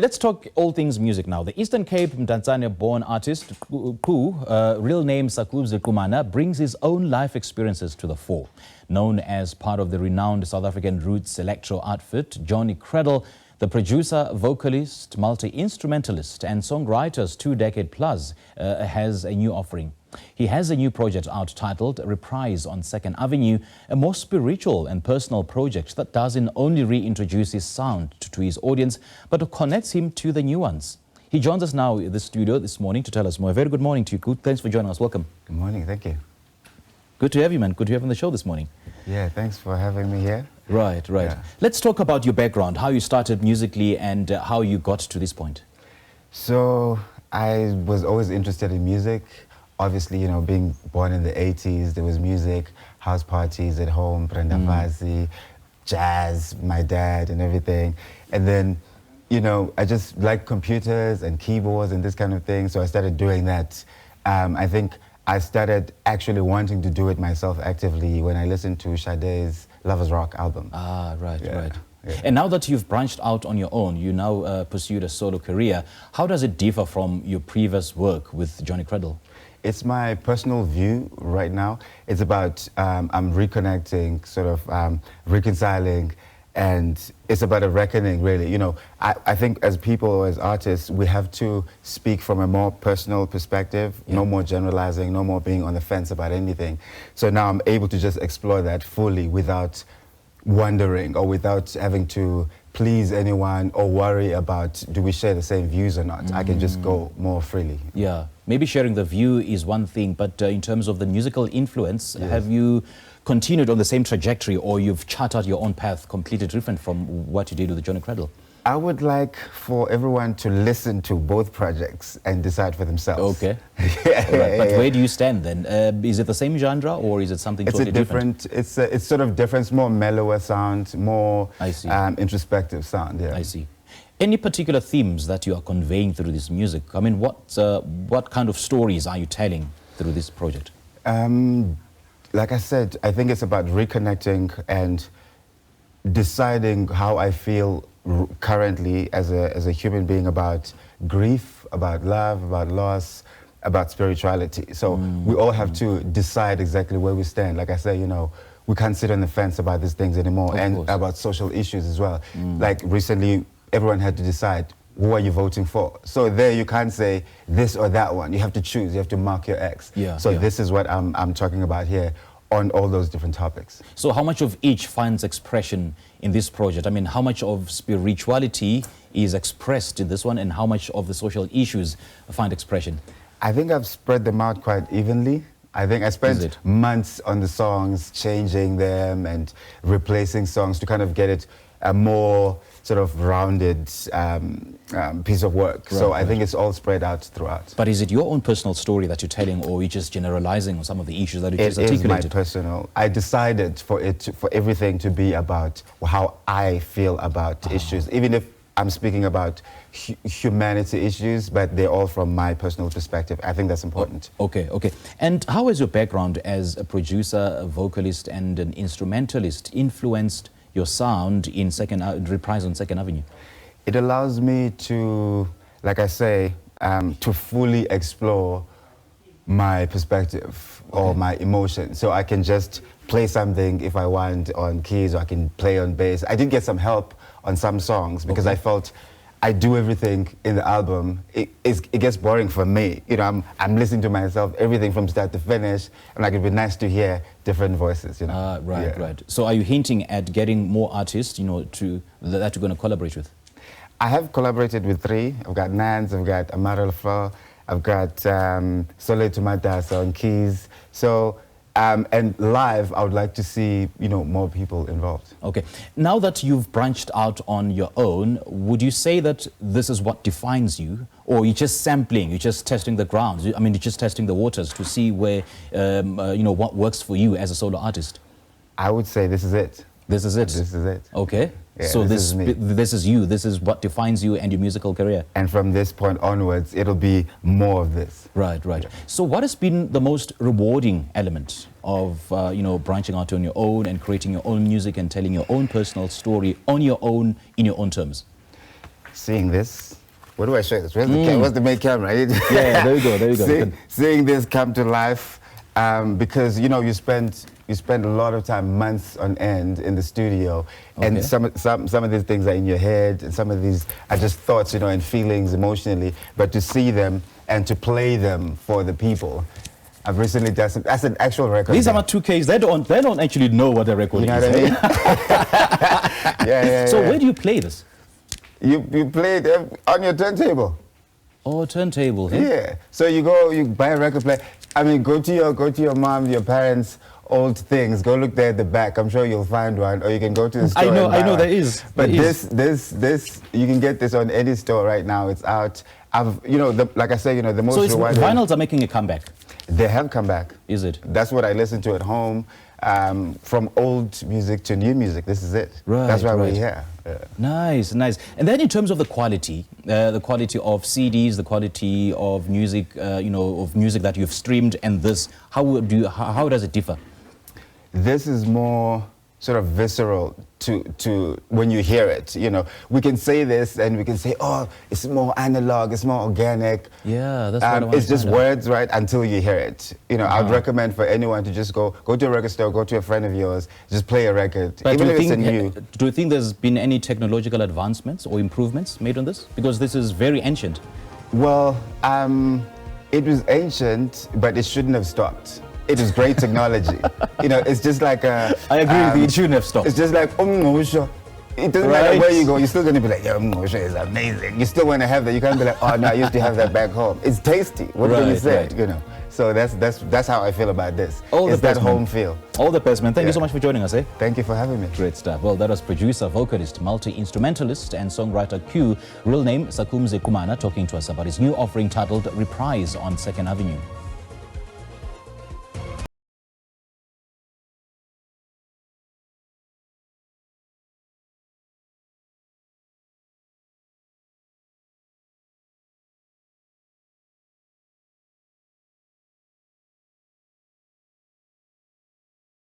Let's talk all things music now. The Eastern Cape Mdantsane-born artist, real name Sakumzi Qumana, brings his own life experiences to the fore. Known as part of the renowned South African Roots-Electro outfit, Johnny Cradle, the producer, vocalist, multi-instrumentalist and songwriter's 2-decade plus, has a new offering. He has a new project out titled Reprise on 2nd Avenue, a more spiritual and personal project that doesn't only reintroduce his sound to his audience, but connects him to the new ones. He joins us now in the studio this morning to tell us more. Very good morning to you, Kut. Thanks for joining us. Welcome. Good morning. Thank you. Good to have you, man. Good to have you on the show this morning. Yeah, thanks for having me here. Right. Yeah. Let's talk about your background, how you started musically and how you got to this point. So I was always interested in music. Obviously, you know, being born in the 80s, there was music, house parties at home, Brandavazi, jazz, my dad and everything. And then, you know, I just liked computers and keyboards and this kind of thing, so I started doing that. I think I started actually wanting to do it myself actively when I listened to Sade's Lovers Rock album. Right. Yeah. And now that you've branched out on your own, you now pursued a solo career. How does it differ from your previous work with Johnny Cradle? It's my personal view right now. It's about I'm reconnecting, sort of reconciling, and it's about a reckoning, really. You know, I think as people or as artists, we have to speak from a more personal perspective, no more generalizing, no more being on the fence about anything. So now I'm able to just explore that fully without wondering or without having to please anyone or worry about do we share the same views or not. I can just go more freely. Yeah, maybe sharing the view is one thing, but in terms of the musical influence, have you continued on the same trajectory or you've charted your own path completely different from what you did with Johnny Cradle? I would like for everyone to listen to both projects and decide for themselves. Okay. Yeah. But where do you stand then? Is it the same genre or is it something totally different? It's sort of different. It's more mellower sound, more introspective sound. Yeah. I see. Any particular themes that you are conveying through this music? I mean, what kind of stories are you telling through this project? Like I said, I think it's about reconnecting and deciding how I feel currently as a human being about grief, about love, about loss, about spirituality. So we all have to decide exactly where we stand. Like I say, you know, we can't sit on the fence about these things anymore, and about social issues as well. Like recently, everyone had to decide, who are you voting for? So there you can't say this or that one. You have to choose, you have to mark your X. This is what I'm talking about here on all those different topics. So how much of each finds expression in this project? I mean, how much of spirituality is expressed in this one and how much of the social issues find expression? I think I've spread them out quite evenly. I think I spent months on the songs, changing them and replacing songs to kind of get it a more sort of rounded piece of work. So I think it's all spread out throughout. But is it your own personal story that you're telling, or are you just generalizing on some of the issues that you just articulated? It is my personal. I decided for everything to be about how I feel about issues, even if I'm speaking about humanity issues, but they're all from my personal perspective. I think that's important. Okay. And how has your background as a producer, a vocalist and an instrumentalist influenced your sound in Reprise on 2nd Avenue? It allows me to, like I say, to fully explore my perspective or my emotion. So I can just play something if I want on keys, or I can play on bass. I did get some help on some songs because I felt I do everything in the album. It gets boring for me. You know, I'm listening to myself, everything from start to finish, and like it'd be nice to hear different voices. You know. Right. So are you hinting at getting more artists, you know, that you're going to collaborate with? I have collaborated with 3. I've got Nans, I've got Amaral Flo, I've got Sole Tumatasa on keys. So. And live, I would like to see, you know, more people involved. Okay. Now that you've branched out on your own, would you say that this is what defines you? Or you're just sampling, you're just testing the grounds? I mean, you're just testing the waters to see where, you know, what works for you as a solo artist? I would say this is it. This is it? This is it. Okay. Yeah, so this is you. This is what defines you and your musical career. And from this point onwards, it'll be more of this. Right. Yeah. So what has been the most rewarding element of, you know, branching out on your own and creating your own music and telling your own personal story on your own, in your own terms? seeing this. What do I show this? Where's the main camera? Yeah, there you go, there you go. Seeing this come to life, because you know you spend a lot of time, months on end, in the studio, and some of these things are in your head, and some of these are just thoughts, you know, and feelings emotionally. But to see them and to play them for the people, I've recently done some. That's an actual record. These are my 2Ks. They don't actually know what a record is. You know what I mean? Yeah. So where do you play this? You play it on your turntable. Oh, turntable. Eh? Yeah. So you buy a record player. I mean, go to your mom, your parents' old things. Go look there at the back. I'm sure you'll find one, or you can go to the store. I know there is. But this you can get this on any store right now. It's out. Like I said, you know, the most. So vinyls are making a comeback. They have come back. Is it? That's what I listen to at home. From old music to new music. This is it. Right. That's why we're here. Nice. And then in terms of the quality of CDs, the quality of music, of music that you've streamed, and this, how does it differ? This is more sort of visceral to when you hear it. You know, we can say this and we can say, oh, it's more analog, it's more organic. Yeah, that's what I want it's to just find out. words, right? Until you hear it. You know, I'd recommend for anyone to just go to a record store, go to a friend of yours, just play a record. But even if it's new. Do you think there's been any technological advancements or improvements made on this? Because this is very ancient. Well, it was ancient, but it shouldn't have stopped. It is great technology. You know, it's just like a... I agree with you, it shouldn't have stopped. It's just like, it doesn't matter where you go, you're still going to be like, yeah, is amazing. You still want to have that. You can't be like, oh, no, I used to have that back home. It's tasty. What can you say? You know? So that's how I feel about this. It's that home feel. All the best, man. Thank you so much for joining us, eh? Thank you for having me. Great stuff. Well, that was producer, vocalist, multi-instrumentalist, and songwriter Q, real name Sakumzi Qumana, talking to us about his new offering titled Reprise on 2nd Avenue.